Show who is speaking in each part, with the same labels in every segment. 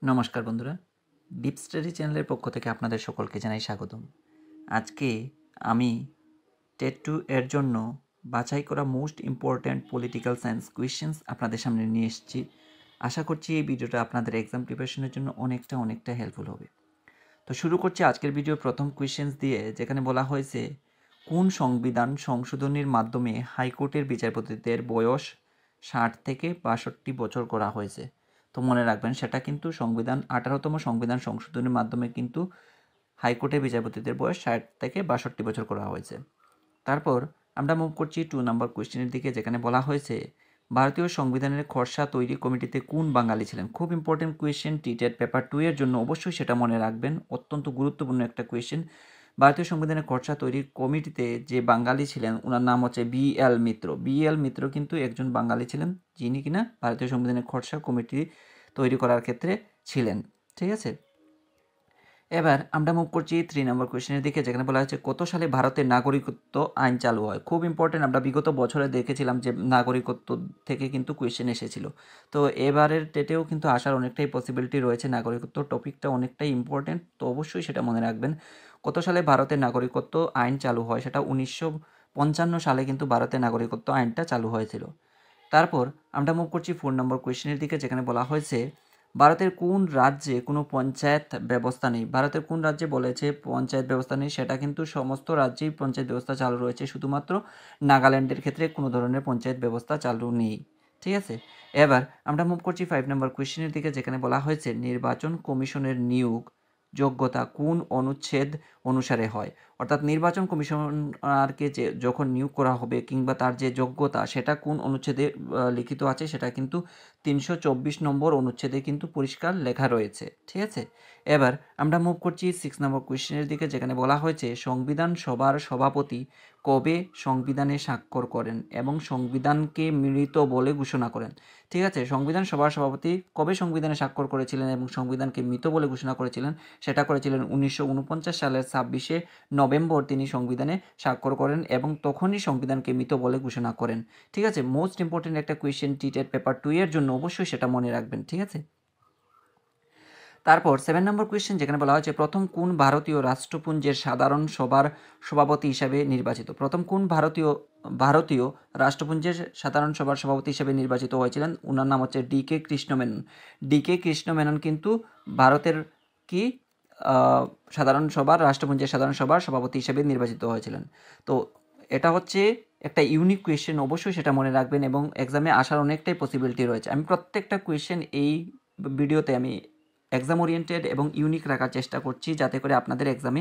Speaker 1: নমস্কার বন্ধুরা, deep study চ্যানেলের পক্ষ থেকে আপনাদের সকলকে জানাই স্বাগতম। আজকে আমি টেট 2 এর জন্য বাছাই করা most important political science questions আপনাদের সামনে নিয়ে এসেছি। আশা করছি এই ভিডিওটা আপনাদের এক্সাম প্রিপারেশনের জন্য অনেকটা হেল্পফুল হবে। তো শুরু করছি আজকের ভিডিওর প্রথম কোয়েশ্চেন্স দিয়ে, যেখানে বলা হয়েছে কোন সংবিধান সংশোধনীর মাধ্যমে হাইকোর্টের বিচারপতিদের বয়স 60 থেকে 62 বছর করা হয়েছে। তো মনে রাখবেন, সেটা কিন্তু 18তম সংবিধান সংশোধনীর মাধ্যমে কিন্তু হাইকোর্টের বিচারপতিদের বয়স 60 থেকে 62 বছর করা হয়েছে। তারপর আমরা মুভ করছি 2 নম্বর কোয়েশ্চেনের দিকে, যেখানে বলা হয়েছে ভারতীয় সংবিধানের খসড়া তৈরি কমিটিতে কোন বাঙালি ছিলেন। খুব ইম্পর্টেন্ট কোয়েশ্চেন, টিটেট পেপার 2 এর জন্য অবশ্যই সেটা মনে রাখবেন, অত্যন্ত গুরুত্বপূর্ণ একটা কোয়েশ্চেন। ভারতীয় সংবিধানের খসড়া তৈরি কমিটিতে যে বাঙালি ছিলেন ওনার নাম হচ্ছে BL মিত্র। BL মিত্র কিন্তু একজন বাঙালি ছিলেন, যিনি কিনা ভারতীয় সংবিধানের খসড়া কমিটি তৈরি করার ক্ষেত্রে ছিলেন। ঠিক আছে, এবার আমরা মুভ করছি 3 নম্বর কোয়েশ্চেনের দিকে, যেখানে বলা হয়েছে কত সালে ভারতের নাগরিকত্ব আইন চালু হয়। খুব ইম্পর্টেন্ট, আমরা বিগত বছরে দেখেছিলাম যে নাগরিকত্ব থেকে কিন্তু কোয়েশ্চেন এসেছিল। তো এবারের ডেটেও কিন্তু আসার অনেকটাই পসিবিলিটি রয়েছে। নাগরিকত্ব টপিকটা অনেকটাই ইম্পর্টেন্ট, তো অবশ্যই সেটা মনে রাখবেন। কত সালে ভারতের নাগরিকত্ব আইন চালু হয়, সেটা 1955 সালে কিন্তু ভারতের নাগরিকত্ব আইনটা চালু হয়েছিল। তারপর আমরা মুভ করছি 4 নম্বর কোয়েশ্চেনের দিকে, যেখানে বলা হয়েছে ভারতের কোন রাজ্যে কোনো পঞ্চায়েত ব্যবস্থা নেই। ভারতের কোন রাজ্যে বলেছে পঞ্চায়েত ব্যবস্থা নেই, সেটা কিন্তু সমস্ত রাজ্যেই পঞ্চায়েত ব্যবস্থা চালু রয়েছে, শুধুমাত্র নাগাল্যান্ডের ক্ষেত্রে কোনো ধরনের পঞ্চায়েত ব্যবস্থা চালু নেই। ঠিক আছে, এবার আমরা মুভ করছি 5 নম্বর কোয়েশ্চেনের দিকে, যেখানে বলা হয়েছে নির্বাচন কমিশনের নিয়োগ যোগ্যতা কোন অনুচ্ছেদ অনুসারে হয়। অর্থাৎ নির্বাচন কমিশনারকে যে যখন নিয়োগ করা হবে কিংবা তার যে যোগ্যতা, সেটা কোন অনুচ্ছেদে লিখিত আছে, সেটা কিন্তু 324 নম্বর অনুচ্ছেদে কিন্তু পরিষ্কার লেখা রয়েছে। ঠিক আছে, এবার আমরা মুভ করছি 6 নম্বর কোয়েশ্চেনের দিকে, যেখানে বলা হয়েছে সংবিধান সভার সভাপতি কবে সংবিধানে স্বাক্ষর করেন এবং সংবিধানকে মৃত বলে ঘোষণা করেন। ঠিক আছে, সংবিধান সভার সভাপতি কবে সংবিধানে স্বাক্ষর করেছিলেন এবং সংবিধানকে মৃত বলে ঘোষণা করেছিলেন, সেটা করেছিলেন 1949 সালের 26শে নভেম্বর তিনি সংবিধানে স্বাক্ষর করেন এবং তখনই সংবিধানকে মৃত বলে ঘোষণা করেন। ঠিক আছে, মোস্ট ইম্পর্টেন্ট একটা কোয়েশ্চেন টিটেট পেপার 2 এর জন্য, অবশ্যই সেটা মনে রাখবেন। ঠিক আছে, তারপর 7 নম্বর কোয়েশ্চেন, যেখানে বলা হয়েছে প্রথম কোন ভারতীয় রাষ্ট্রপুঞ্জের সাধারণ সভার সভাপতি হিসাবে নির্বাচিত। প্রথম কোন ভারতীয় রাষ্ট্রপুঞ্জের সাধারণ সভার সভাপতি হিসাবে নির্বাচিত হয়েছিলেন, ওনার নাম হচ্ছে DK কৃষ্ণমেনন। DK কৃষ্ণমেনন কিন্তু ভারতের কি রাষ্ট্রপুঞ্জের সাধারণ সভার সভাপতি হিসেবে নির্বাচিত হয়েছিলেন। তো এটা হচ্ছে একটা ইউনিক কোয়েশ্চেন, অবশ্যই সেটা মনে রাখবেন এবং এক্সামে আসার অনেকটাই পসিবিলিটি রয়েছে। আমি প্রত্যেকটা কোয়েশ্চেন এই ভিডিওতে আমি এক্সাম ওরিয়েন্টেড এবং ইউনিক রাখার চেষ্টা করছি, যাতে করে আপনাদের এক্সামে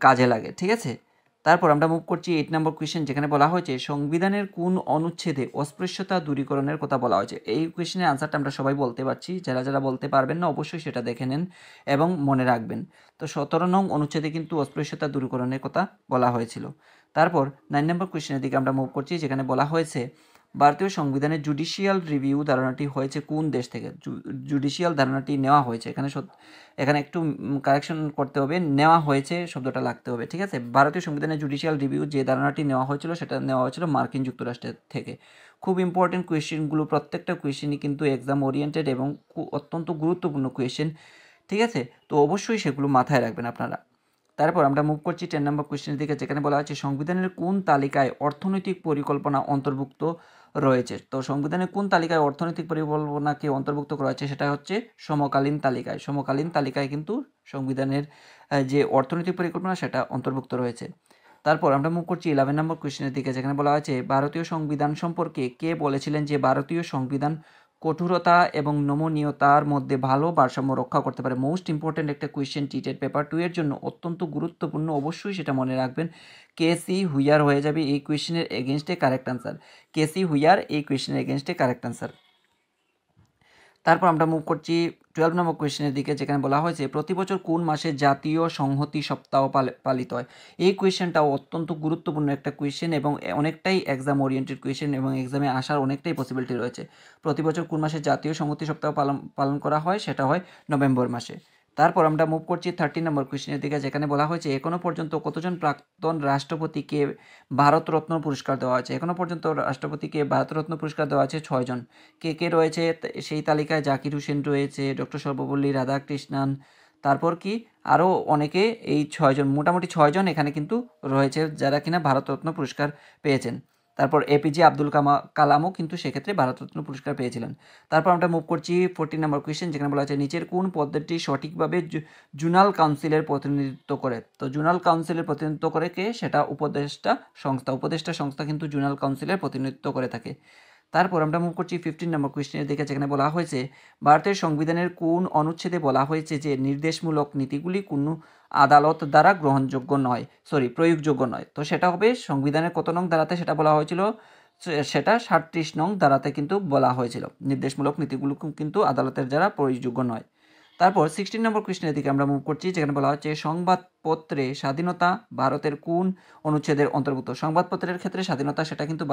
Speaker 1: কাজে লাগে। ঠিক আছে, তারপর আমরা মুভ করছি 8 নম্বর কোয়েশ্চেন, যেখানে বলা হয়েছে সংবিধানের কোন অনুচ্ছেদে অস্পৃশ্যতা দূরীকরণের কথা বলা হয়েছে। এই কোয়েশ্চেনের আনসারটা আমরা সবাই বলতে পারছি, যারা বলতে পারবেন না অবশ্যই সেটা দেখে নেন এবং মনে রাখবেন। তো 17 নং অনুচ্ছেদে কিন্তু অস্পৃশ্যতা দূরীকরণের কথা বলা হয়েছিল। তারপর 9 নম্বর কোয়েশ্চেনের দিকে আমরা মুভ করছি, যেখানে বলা হয়েছে ভারতীয় সংবিধানের জুডিশিয়াল রিভিউ ধারণাটি হয়েছে কোন দেশ থেকে। জুডিশিয়াল ধারণাটি নেওয়া হয়েছে, এখানে একটু কারেকশন করতে হবে, নেওয়া হয়েছে শব্দটা লাগতে হবে। ঠিক আছে, ভারতীয় সংবিধানের জুডিশিয়াল রিভিউ যে ধারণাটি নেওয়া হয়েছিল, সেটা নেওয়া হয়েছিল মার্কিন যুক্তরাষ্ট্রের থেকে। খুব ইম্পর্টেন্ট কোয়েশ্চেনগুলো, প্রত্যেকটা কোয়েশ্চেনই কিন্তু এক্সাম ওরিয়েন্টেড এবং অত্যন্ত গুরুত্বপূর্ণ কোয়েশ্চেন। ঠিক আছে, তো অবশ্যই সেগুলো মাথায় রাখবেন আপনারা। তারপর আমরা মুভ করছি 10 নম্বর কোয়েশ্চেনের দিকে, যেখানে বলা হচ্ছে সংবিধানের কোন তালিকায় অর্থনৈতিক পরিকল্পনা অন্তর্ভুক্ত রয়েছে। তো সংবিধানের কোন তালিকায় অর্থনৈতিক পরিকল্পনাকে অন্তর্ভুক্ত করা হয়েছে, সেটা হচ্ছে সমকালীন তালিকায়। সমকালীন তালিকায় কিন্তু সংবিধানের যে অর্থনৈতিক পরিকল্পনা, সেটা অন্তর্ভুক্ত রয়েছে। তারপর আমরা মুভ করছি 11 নম্বর কোয়েশ্চেনের দিকে, যেখানে বলা হয়েছে ভারতীয় সংবিধান সম্পর্কে কে বলেছিলেন যে ভারতীয় সংবিধান কঠোরতা এবং নমনীয়তার মধ্যে ভালো ভারসাম্য রক্ষা করতে পারে। মোস্ট ইম্পর্ট্যান্ট একটা কোয়েশ্চেন টিটেট পেপার 2 এর জন্য, অত্যন্ত গুরুত্বপূর্ণ, অবশ্যই সেটা মনে রাখবেন। KC হুইয়ার হয়ে যাবে এই কোয়েশ্চেনের এগেনস্টে কারেক্ট আনসার। KC হুইয়ার এই কোয়েশ্চেনের এগেনস্টে কারেক্ট আনসার। তারপর আমরা মুভ করছি 12 নম্বর কোয়েশ্চেনের দিকে, যেখানে বলা হয়েছে প্রতি বছর কোন মাসে জাতীয় সংহতি সপ্তাহ পালিত হয়। এই কোয়েশ্চেনটাও অত্যন্ত গুরুত্বপূর্ণ একটা কোয়েশ্চেন এবং অনেকটাই এক্সাম ওরিয়েন্টেড কোয়েশ্চেন এবং এক্সামে আসার অনেকটাই পসিবিলিটি রয়েছে। প্রতি বছর কোন মাসে জাতীয় সংহতি সপ্তাহ পালন করা হয়, সেটা হয় নভেম্বর মাসে। তারপর আমরা মুভ করছি 13 নম্বর কোয়েশ্চেনের দিকে, যেখানে বলা হয়েছে এখনো পর্যন্ত কতজন প্রাক্তন রাষ্ট্রপতিকে ভারতরত্ন পুরস্কার দেওয়া হয়েছে। এখনো পর্যন্ত রাষ্ট্রপতিকে ভারতরত্ন পুরস্কার দেওয়া আছে 6 জন। কে কে রয়েছে সেই তালিকায়? জাকির হোসেন রয়েছে, ডক্টর সর্বপল্লী রাধাকৃষ্ণন, তারপর কি আরও অনেকে, এই 6 জন, মোটামুটি 6 জন এখানে কিন্তু রয়েছে যারা কিনা ভারতরত্ন পুরস্কার পেয়েছেন। তারপর এপিজে আব্দুল কালামও কিন্তু সেক্ষেত্রে ভারতরত্ন পুরস্কার পেয়েছিলেন। তারপর আমরা মুভ করছি 14 নম্বর কোয়েশ্চেন, যেখানে বলা আছে নিচের কোন পদ্ধতি সঠিকভাবে জোনাল কাউন্সিলের প্রতিনিধিত্ব করে। তো জোনাল কাউন্সিলের প্রতিনিধিত্ব করে কে? সেটা উপদেষ্টা সংস্থা কিন্তু জোনাল কাউন্সিলের প্রতিনিধিত্ব করে থাকে। তারপর আমরা মুভ করছি 15 নম্বর কোয়েশ্চেনের দিকে, যেখানে বলা হয়েছে ভারতের সংবিধানের কোন অনুচ্ছেদে বলা হয়েছে যে নির্দেশমূলক নীতিগুলি কোনো আদালত দ্বারা প্রয়োগযোগ্য নয়। তো সেটা হবে সংবিধানের কত নং ধারাতে সেটা বলা হয়েছিল? সেটা 37 নং ধারাতে কিন্তু বলা হয়েছিল নির্দেশমূলক নীতিগুলো কিন্তু আদালতের দ্বারা প্রয়োগযোগ্য নয়। তারপর 16 নম্বর কোয়েশ্চেনের দিকে আমরা মুভ করছি, যেখানে বলা হচ্ছে সংবাদপত্রে স্বাধীনতা ভারতের কোন অনুচ্ছেদের অন্তর্ভুক্ত। সংবাদপত্রের ক্ষেত্রে স্বাধীনতা সেটা কিন্তু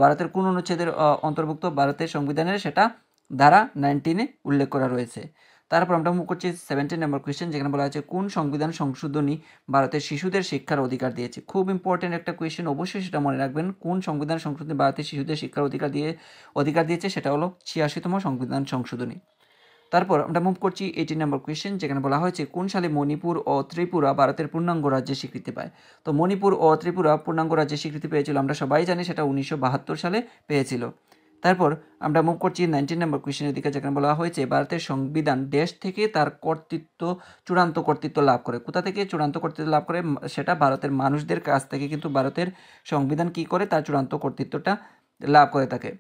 Speaker 1: ভারতের কোন অনুচ্ছেদের অন্তর্ভুক্ত? ভারতের সংবিধানের সেটা ধারা 19-এ উল্লেখ করা রয়েছে। তারপর আমরা মুভ করছি 17 নম্বর কোয়েশ্চেন, যেখানে বলা হচ্ছে কোন সংবিধান সংশোধনী ভারতের শিশুদের শিক্ষার অধিকার দিয়েছে। খুব ইম্পর্টেন্ট একটা কোয়েশ্চেন, অবশ্যই সেটা মনে রাখবেন। কোন সংবিধান সংশোধনী ভারতের শিশুদের শিক্ষার অধিকার দিয়েছে? সেটা হলো 86তম সংবিধান সংশোধনী। তারপর আমরা মুভ করছি 18 নম্বর কোয়েশ্চেন, যেখানে বলা হয়েছে কোন সালে মণিপুর ও ত্রিপুরা ভারতের পূর্ণাঙ্গ রাজ্যের স্বীকৃতি পায়। তো মণিপুর ও ত্রিপুরা পূর্ণাঙ্গ রাজ্যের স্বীকৃতি পেয়েছিল, আমরা সবাই জানি সেটা 1972 সালে পেয়েছিল। তারপর আমরা মুভ করছি 19 নম্বর কোয়েশ্চেনের দিকে, যেখানে বলা হয়েছে ভারতের সংবিধান দেশ থেকে তার চূড়ান্ত কর্তৃত্ব লাভ করে। কোথা থেকে চূড়ান্ত কর্তৃত্ব লাভ করে? সেটা ভারতের মানুষদের কাছ থেকে কিন্তু ভারতের সংবিধান কি করে? তার চূড়ান্ত কর্তৃত্বটা লাভ করে থাকে।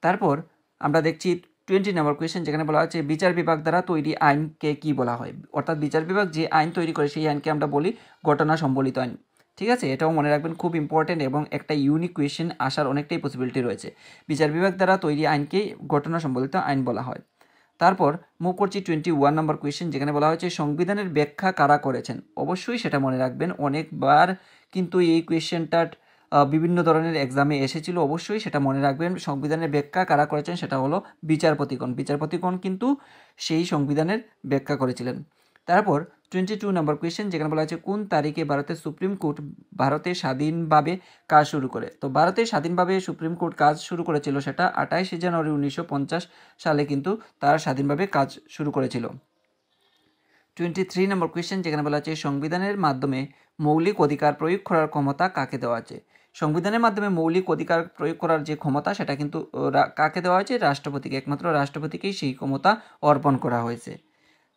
Speaker 1: তারপর আমরা দেখছি 20 নম্বর কোয়েশ্চেন, যেখানে বলা হচ্ছে বিচার বিভাগ দ্বারা তৈরি আইনকে কি বলা হয়। অর্থাৎ বিচার বিভাগ যে আইন তৈরি করে সেই আইনকে আমরা বলি ঘটনা সম্বলিত আইন। ঠিক আছে, এটাও মনে রাখবেন, খুব ইম্পর্টেন্ট এবং একটা ইউনিক কোয়েশ্চেন আসার অনেকটাই পসিবিলিটি রয়েছে। বিচার বিভাগ দ্বারা তৈরি আইনকেই ঘটনা সম্বলিত আইন বলা হয়। তারপর মুভ করছি 21 নম্বর কোয়েশ্চেন, যেখানে বলা হয়েছে সংবিধানের ব্যাখ্যা কারা করেছেন। অবশ্যই সেটা মনে রাখবেন, অনেকবার কিন্তু এই কোয়েশ্চেনটা বিভিন্ন ধরনের এক্সামে এসেছিল, অবশ্যই সেটা মনে রাখবেন। সংবিধানের ব্যাখ্যা কারা করেছেন? সেটা হলো বিচারপতিগণ কিন্তু সেই সংবিধানের ব্যাখ্যা করেছিলেন। তারপর 22 নম্বর কোয়েশ্চেন, যেখানে বলা হয়েছে কোন তারিখে ভারতের সুপ্রিম কোর্ট ভারতে স্বাধীনভাবে কাজ শুরু করে। তো ভারতে স্বাধীনভাবে সুপ্রিম কোর্ট কাজ শুরু করেছিল, সেটা 28 জানুয়ারি 1950 সালে কিন্তু তারা স্বাধীনভাবে কাজ শুরু করেছিল। 23 নম্বর কোয়েশ্চেন, যেখানে বলা হচ্ছে সংবিধানের মাধ্যমে মৌলিক অধিকার প্রয়োগ করার ক্ষমতা কাকে দেওয়া আছে। সংবিধানের মাধ্যমে মৌলিক অধিকার প্রয়োগ করার যে ক্ষমতা সেটা কিন্তু কাকে দেওয়া হয়েছে? রাষ্ট্রপতিকে। একমাত্র রাষ্ট্রপতিকেই সেই ক্ষমতা অর্পণ করা হয়েছে।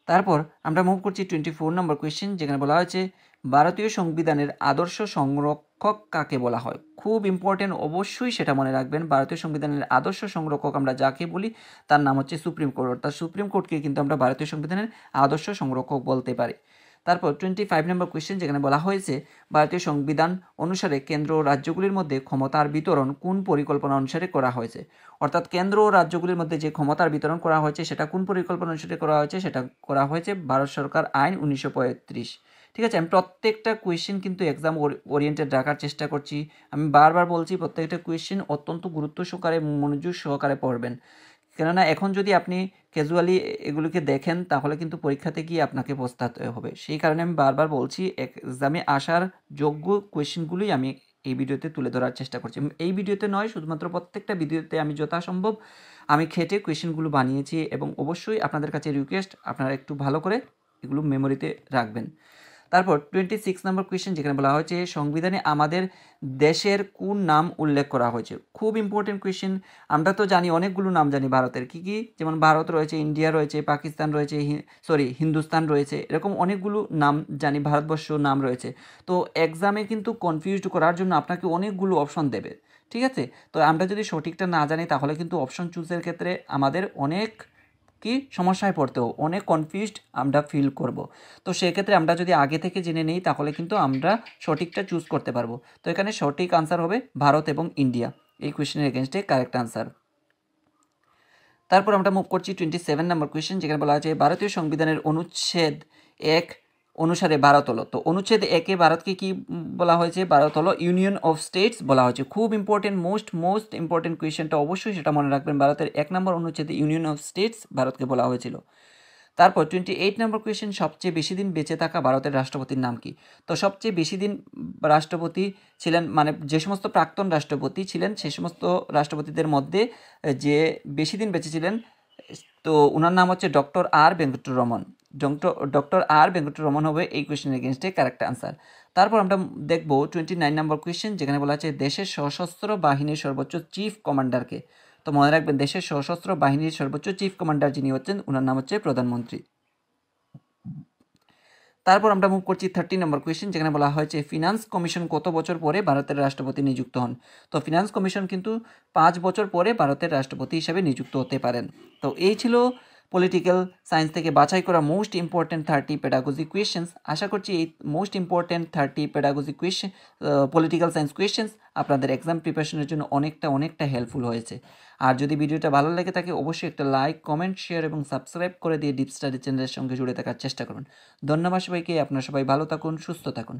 Speaker 1: তারপর আমরা মুভ করছি 24 নম্বর কোয়েশ্চেন, যেখানে বলা হয়েছে ভারতীয় সংবিধানের আদর্শ সংরক্ষক কাকে বলা হয়। খুব ইম্পর্টেন্ট, অবশ্যই সেটা মনে রাখবেন। ভারতীয় সংবিধানের আদর্শ সংরক্ষক আমরা যাকে বলি তার নাম হচ্ছে সুপ্রিম কোর্ট। অর্থাৎ সুপ্রিম কোর্টকে কিন্তু আমরা ভারতীয় সংবিধানের আদর্শ সংরক্ষক বলতে পারি। তারপর 25 নম্বর কোয়েশ্চেন, যেখানে বলা হয়েছে ভারতীয় সংবিধান অনুসারে কেন্দ্র ও রাজ্যগুলির মধ্যে ক্ষমতার বিতরণ কোন পরিকল্পনা অনুসারে করা হয়েছে। অর্থাৎ কেন্দ্র ও রাজ্যগুলির মধ্যে যে ক্ষমতার বিতরণ করা হয়েছে সেটা কোন পরিকল্পনা অনুসারে করা হয়েছে? সেটা করা হয়েছে ভারত সরকার আইন 1935। ঠিক আছে, আমি প্রত্যেকটা কোয়েশ্চেন কিন্তু এক্সাম ওরিয়েন্টেড রাখার চেষ্টা করছি। আমি বারবার বলছি প্রত্যেকটা কোয়েশ্চেন অত্যন্ত গুরুত্ব সহকারে মনোযোগ সহকারে পড়বেন, কেননা এখন যদি আপনি ক্যাজুয়ালি এগুলোকে দেখেন তাহলে কিন্তু পরীক্ষাতে গিয়ে আপনাকে পস্তাতে হবে। সেই কারণে আমি বারবার বলছি এক্সামে আসার যোগ্য কোয়েশ্চেনগুলোই আমি এই ভিডিওতে তুলে ধরার চেষ্টা করছি। এই ভিডিওতে নয়, শুধুমাত্র প্রত্যেকটা ভিডিওতে আমি যথাসম্ভব আমি খেটে কোয়েশ্চেনগুলো বানিয়েছি এবং অবশ্যই আপনাদের কাছে রিকোয়েস্ট আপনারা একটু ভালো করে এগুলো মেমোরিতে রাখবেন। তারপর 26 নম্বর কোয়েশ্চেন, যেখানে বলা হয়েছে সংবিধানে আমাদের দেশের কোন নাম উল্লেখ করা হয়েছে। খুব ইম্পর্টেন্ট কোয়েশ্চেন। আমরা তো জানি অনেকগুলো নাম জানি ভারতের, কি কি, যেমন ভারত রয়েছে, ইন্ডিয়া রয়েছে, পাকিস্তান রয়েছে, হিন্দুস্তান রয়েছে, এরকম অনেকগুলো নাম জানি, ভারতবর্ষ নাম রয়েছে। তো এক্সামে কিন্তু কনফিউজড করার জন্য আপনাকে অনেকগুলো অপশন দেবে। ঠিক আছে, তো আমরা যদি সঠিকটা না জানি তাহলে কিন্তু অপশন চুজের ক্ষেত্রে আমাদের অনেক সমস্যায় পড়তেও অনেক কনফিউজড আমরা ফিল করব। তো সেক্ষেত্রে আমরা যদি আগে থেকে জেনে নিই তাহলে কিন্তু আমরা সঠিকটা চুজ করতে পারবো। তো এখানে সঠিক আনসার হবে ভারত এবং ইন্ডিয়া, এই কোয়েশ্চেনের এগেনস্টে কারেক্ট আনসার। তারপর আমরা মুভ করছি 27 নম্বর কোয়েশ্চেন, যেখানে বলা আছে ভারতীয় সংবিধানের অনুচ্ছেদ 1 অনুসারে ভারত হলো। তো অনুচ্ছেদ 1-এ ভারতকে কি বলা হয়েছে? ভারত হলো ইউনিয়ন অফ স্টেটস বলা হয়েছে। খুব ইম্পর্টেন্ট, মোস্ট ইম্পর্টেন্ট কোয়েশ্চেনটা, অবশ্যই সেটা মনে রাখবেন। ভারতের 1 নম্বর অনুচ্ছেদে ইউনিয়ন অফ স্টেটস ভারতকে বলা হয়েছিল। তারপর 28 নম্বর কোয়েশ্চেন, সবচেয়ে বেশি দিন বেঁচে থাকা ভারতের রাষ্ট্রপতির নাম কি? তো সবচেয়ে বেশি দিন রাষ্ট্রপতি ছিলেন, মানে যে সমস্ত প্রাক্তন রাষ্ট্রপতি ছিলেন সে সমস্ত রাষ্ট্রপতিদের মধ্যে যে বেশি দিন বেঁচে ছিলেন, তো ওনার নাম হচ্ছে ডক্টর আর ভেঙ্কটরমন। ডক্টর আর ভেঙ্কটরমন হবে এই কোয়েশ্চেনের এগেনস্টে কারেক্ট আনসার। তারপর আমরা দেখব 29 নম্বর কোয়েশ্চেন, যেখানে বলা আছে দেশের সশস্ত্র বাহিনীর সর্বোচ্চ চিফ কমান্ডারকে। তো মনে রাখবেন, দেশের সশস্ত্র বাহিনীর সর্বোচ্চ চিফ কমান্ডার যিনি হচ্ছেন ওনার নাম হচ্ছে প্রধানমন্ত্রী। তারপর আমরা মুভ করছি 30 নম্বর কোয়েশ্চেন, যেখানে বলা হয়েছে ফিনান্স কমিশন কত বছর পরে ভারতের রাষ্ট্রপতি নিযুক্ত হন? তো ফিনান্স কমিশন কিন্তু 5 বছর পরে ভারতের রাষ্ট্রপতি হিসেবে নিযুক্ত হতে পারেন। তো এই ছিল পলিটিক্যাল সায়েন্স থেকে বাছাই করা মোস্ট ইম্পর্ট্যান্ট 30 পেডাগজি কোয়েশ্চেন্স। আশা করছি এই most important 30 pedagogy question political science questions আপনাদের এক্সাম প্রিপারেশনের জন্য অনেকটা হেল্পফুল হয়েছে। আর যদি ভিডিওটা ভালো লেগে থাকে অবশ্যই একটা লাইক, কমেন্ট, শেয়ার এবং সাবস্ক্রাইব করে দিয়ে ডিপ স্টাডি চ্যানেলের সঙ্গে জুড়ে থাকার চেষ্টা করুন। ধন্যবাদ সবাইকে। আপনারা সবাই ভালো থাকুন, সুস্থ থাকুন।